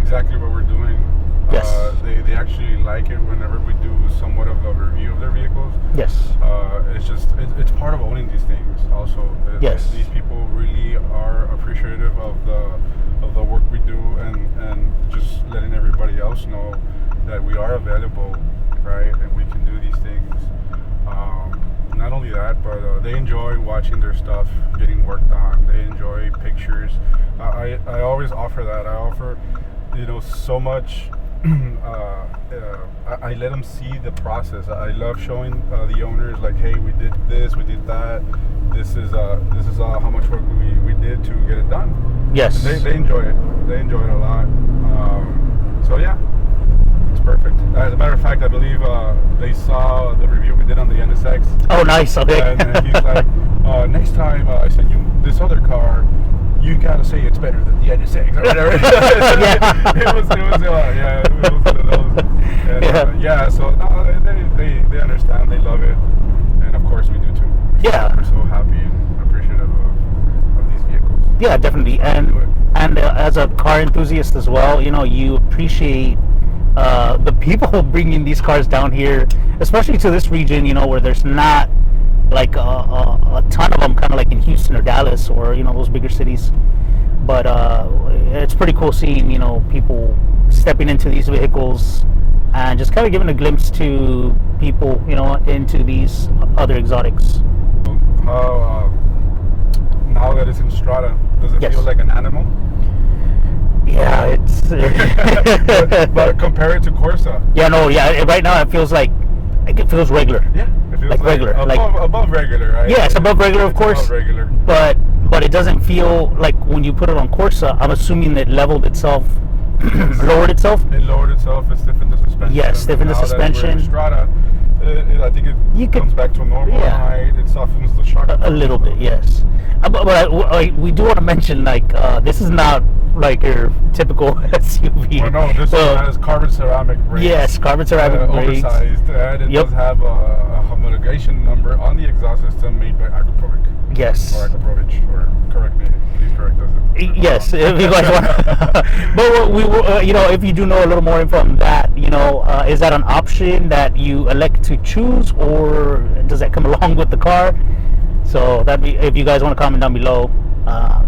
exactly what we're doing. Yes. They actually like it whenever we do somewhat of a review of their vehicles. Yes. It's part of owning these things also. Yes. These people really are appreciative of the work we do, and just letting everybody else know that we are available, right, and we can do these things. Not only that, but they enjoy watching their stuff getting worked on. They enjoy pictures. I always offer that. I offer, so much. I let them see the process. I love showing the owners, like, hey, we did this, we did that. This is how much work we did to get it done. Yes. And they enjoy it. They enjoy it a lot. So yeah, it's perfect. As a matter of fact, I believe they saw the review we did on the NSX. Oh, nice. Okay. And he's like, next time I send you this other car, you gotta say it's better than the NSX or whatever. It was one of those. And, so they understand, they love it, and of course we do too. Yeah. We're so happy and appreciative of these vehicles. Yeah, definitely. And as a car enthusiast as well, you appreciate the people bringing these cars down here, especially to this region, where there's not like a ton of them, kind of like in Houston or Dallas or those bigger cities. But it's pretty cool seeing people stepping into these vehicles and just kind of giving a glimpse to people into these other exotics. Now that it's in Strata, does it Yes. feel like an animal? Yeah, it's but compare it to Corsa. Right now it feels regular. Yeah, it feels like regular, above regular, right? Yeah, it's above regular, of course. Above regular. But it doesn't feel like when you put it on Corsa. I'm assuming it leveled itself, lowered itself. It lowered itself. It stiffened the suspension. Yes, stiffened the suspension. That we're in Strata, I think it comes back to a normal height. It softens the shock. A little bit, yes. But we do want to mention, this is not like your typical SUV. Well, no, this one has carbon ceramic brakes. Yes, carbon ceramic brakes. Oversized, and it does have a homologation number on the exhaust system made by Aquaprovic. Yes. Or Aquaprovic, or correct me. Please correct us. Yes, if you guys want. But we, if you do know a little more info on that, is that an option that you elect to choose, or does that come along with the car? So that'd be, if you guys want to comment down below,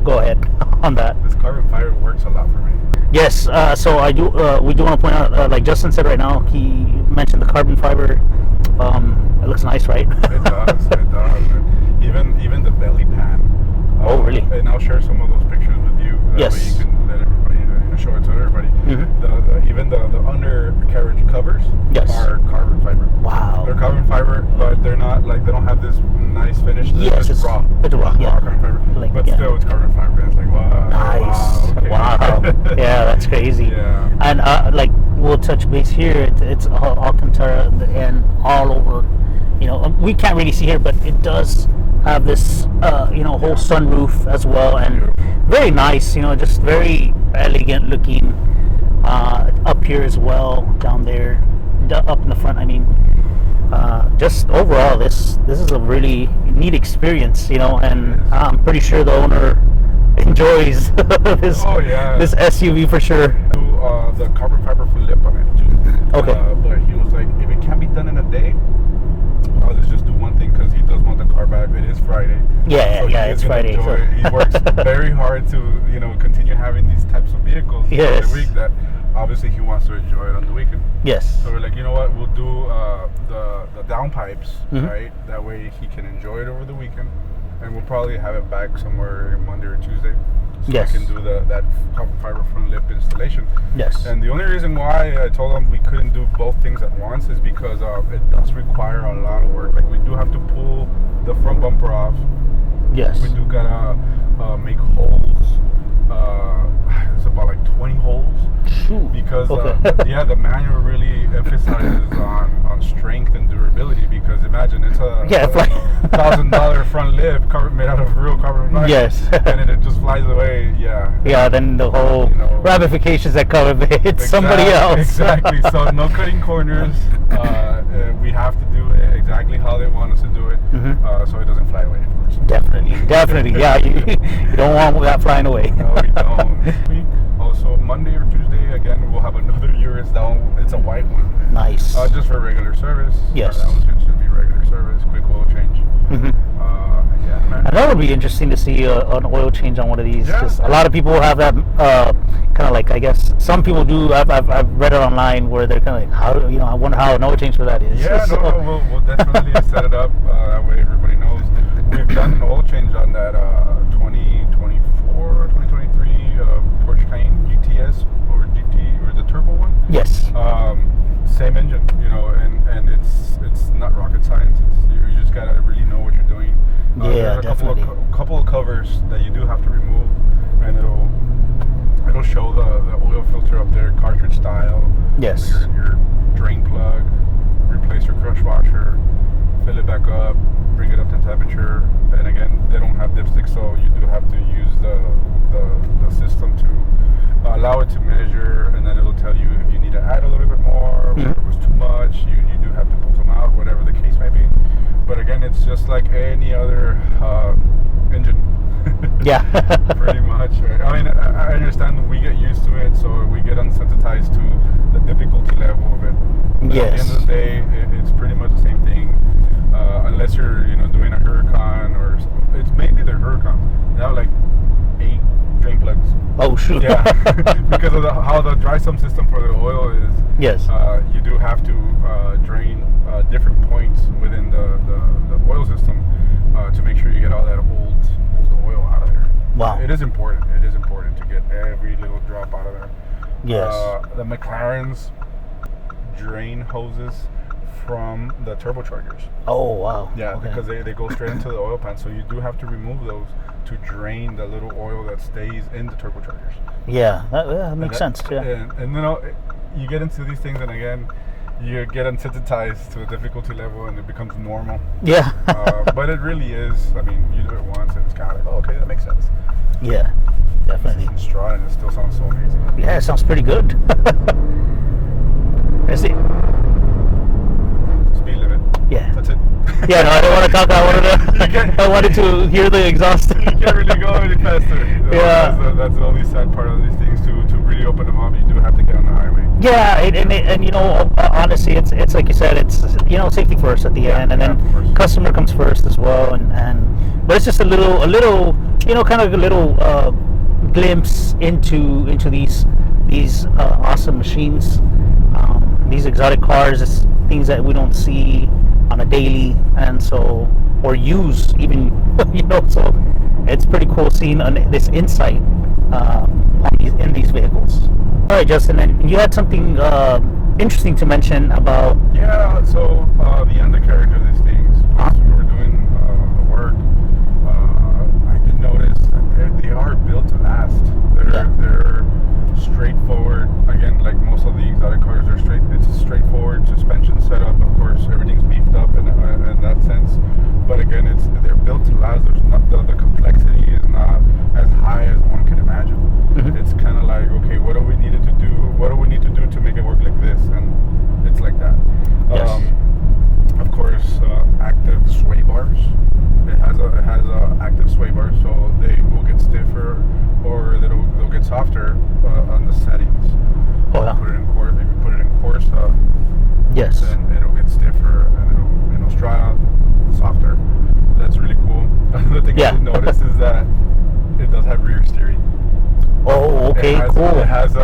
go ahead on that. This carbon fiber works a lot for me. Yes, so I do. We do want to point out, like Justin said right now, he mentioned the carbon fiber. It looks nice, right? It does. It does. Even the belly pan. Oh, really? And I'll share some of those pictures with you. That way you can let everybody show it to everybody. Mm-hmm. Even the undercarriage covers are carbon fiber. Wow. They're carbon fiber, but they're not they don't have this nice finish. Yes, it's raw. It's raw. Yeah. Carbon fiber. But still, it's carbon fiber. It's like, wow. Nice. Wow. Yeah, that's crazy. Yeah. And we'll touch base here. It's Alcantara and all over. We can't really see here, but it does have this whole sunroof as well, and very nice, just very elegant looking up here as well, down there, up in the front. I mean, just overall this is a really neat experience, and I'm pretty sure the owner enjoys this this SUV for sure. The carbon fiber full lip on it too. Okay. But he was like, if it can't be done in a day, let's just do one thing, because he does want the car back. It is Friday. It's Friday. So. He works very hard to continue having these types of vehicles yes. for the week that obviously he wants to enjoy it on the weekend. Yes. So we're like, you know what, we'll do the downpipes, right? That way he can enjoy it over the weekend, and we'll probably have it back somewhere Monday or Tuesday. So yes. we can do that carbon fiber front lip installation. Yes. And the only reason why I told him we couldn't do both things at once is because it does require a lot of work. Like, we do have to pull the front bumper off. Yes. We do gotta make holes. It's about like 20 holes. Because the manual really emphasizes on strength and durability. Because imagine it's a $1,000 front lip made out of real carbon fiber. Yes. And then it just flies away. Yeah. Then the whole ramifications that come with it. It's somebody else. Exactly. So no cutting corners. We have to do it exactly how they want us to do it, so it doesn't fly away. Of course. Definitely. Yeah. You don't want that flying away. No, we don't. Also, Monday or Tuesday again, service. That one, it's a white one. Nice. Just for regular service. Yes. That one's just gonna be regular service, quick oil change. Yeah, man. And that would be interesting to see an oil change on one of these. Yeah. Just a lot of people have that kind of like, I guess some people do. I've read it online where they're kind of like, how, I wonder how an oil change for that is. Yeah, So- no, we'll definitely set it up that way everybody knows. We've done an oil change on that 2023 Porsche Cayenne GTS or GT or the turbo one. Yes. Same engine, and it's not rocket science. You just gotta really know what you're doing. Yeah, there's a definitely. couple of covers that you do have to remove, and it'll show the oil filter up there, cartridge style. Yes. Your drain plug, replace your crush washer, fill it back up, bring it up to temperature, and again, they don't have dipstick, so you do have to use the system to allow it to measure, and then it'll tell you if you need to add a little bit more, or if it was too much, you do have to pull them out, whatever the case may be. But again, it's just like any other engine. Yeah. Pretty much. Right? I mean, I understand we get used to it, so we get unsensitized to the difficulty level of it. But Yes. at the end of the day, it's pretty much the same thing. Unless you're, doing a Huracan, or it's mainly the Huracans. They have like 8 drain plugs. Oh shoot. Yeah, because of how the dry sump system for the oil is. Yes. You do have to drain different points within the oil system to make sure you get all that old oil out of there. Wow. It is important. It is important to get every little drop out of there. Yes. The McLarens drain hoses from the turbochargers. Oh wow. Yeah, Okay. because they go straight into the oil pan, so you do have to remove those to drain the little oil that stays in the turbochargers. Yeah, that makes sense. Yeah. And you get into these things, and again, you get unsensitized to the difficulty level, and it becomes normal. Yeah. But it really is. I mean, you do it once, and it's kind of like, okay, that makes sense. Yeah. Definitely. It's Strut, and it still sounds so amazing. Yeah, it sounds pretty good. Is it? Speed limit. Yeah. That's it. Yeah, no, I don't want to talk. I wanted to hear the exhaust. You can't really go any faster. Yeah. That's the only sad part of these things. To really open them up, you do have to get on the highway. Yeah, and honestly, it's like you said, it's safety first at the end, and yeah, of then course. customer comes first as well, but it's just a little kind of a little glimpse into these awesome machines, these exotic cars. It's things that we don't see on a daily, and so or use even, so it's pretty cool seeing this insight in these vehicles. All right, Justin, and you had something interesting to mention about. Yeah, so the undercarriage of these things, once we were doing the work, I did notice that they are built to last. They're straightforward. Again, like most of the exotic cars, it's a straightforward suspension setup. Of course, everything's beefed up in that sense. But again, they're built to last. There's not the complexity is not as high as one can imagine. Mm-hmm. It's kind of like, okay, what do we need to do? What do we need to do to make it work like this? And it's like that. Yes. Of course, active sway bars. It has active sway bars, so they will get stiffer or they'll get softer on the settings. Oh, yeah. Put it in coarse. If you put it in coarse, Yes. then it'll get stiffer and it'll strata softer. That's really cool. Another thing Yeah. I did notice is that it does have rear steering. Oh, okay, It has, cool. It has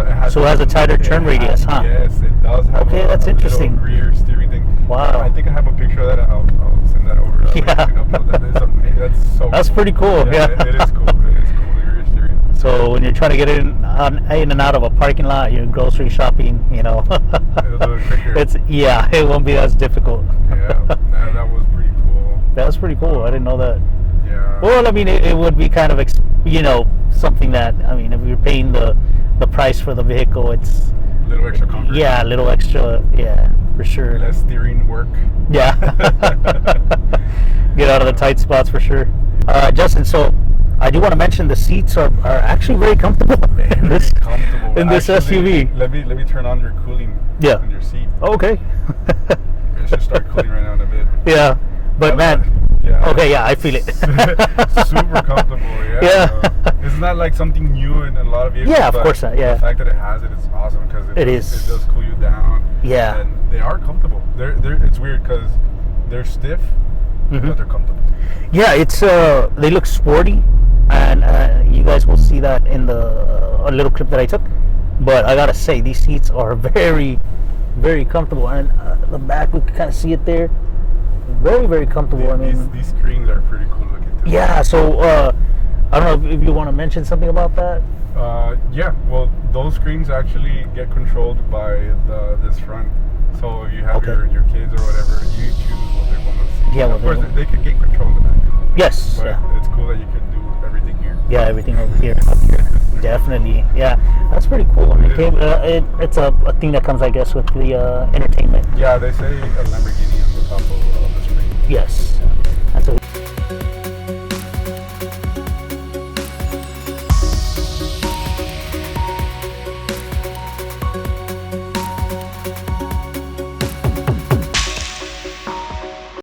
a tighter turn radius, huh? Yes, it does have Okay, a that's little interesting. rear steering thing. Wow. I think I have a picture of that. I'll send that over. That way Yeah. you can upload that. It's amazing. That's so That's cool. pretty cool, yeah. It is cool. It is cool, the rear steering. So when you're trying to get in and out of a parking lot, you're grocery shopping, It'll do it quicker. it won't be as difficult. Yeah, that was pretty cool. That was pretty cool. I didn't know that. Yeah. Well, I mean, it would be kind of, something that, I mean, if you're paying the price for the vehicle, it's, A little extra comfort. yeah, a little extra, yeah, for sure. Less steering work. Yeah. Get out of the tight spots for sure. Justin, so I do want to mention the seats are actually very comfortable in this Comfortable. in this Actually, SUV. Let me turn on your cooling Yeah. on your seat. Okay. It should start cooling right now in a bit. Yeah, but man, Yeah. Okay, yeah, I feel it. Super comfortable. Yeah. Yeah. It's not like something new in a lot of vehicles. Yeah, of but course not. Yeah. The fact that it has it, it's awesome because It is. It does cool you down. Yeah. And they are comfortable. It's weird because they're stiff, but they're comfortable. Yeah, it's they look sporty, and you guys will see that in a little clip that I took. But I gotta say, these seats are very, very comfortable, and the back we can kind of see it there. Very, very comfortable. I mean, these screens are pretty cool looking too. Yeah. So I don't know if you want to mention something about that. Yeah. Well, those screens actually get controlled by this front. So if you have your kids or whatever, you choose what they want to see. Yeah. Of course, they could get control of the back. Yes. But yeah. it's cool that you can do everything here. Yeah, everything over here. Definitely. Yeah, that's pretty cool. I mean, it's a thing that comes, I guess, with the entertainment. Yeah, they say a Lamborghini on the top of the screen. Yes.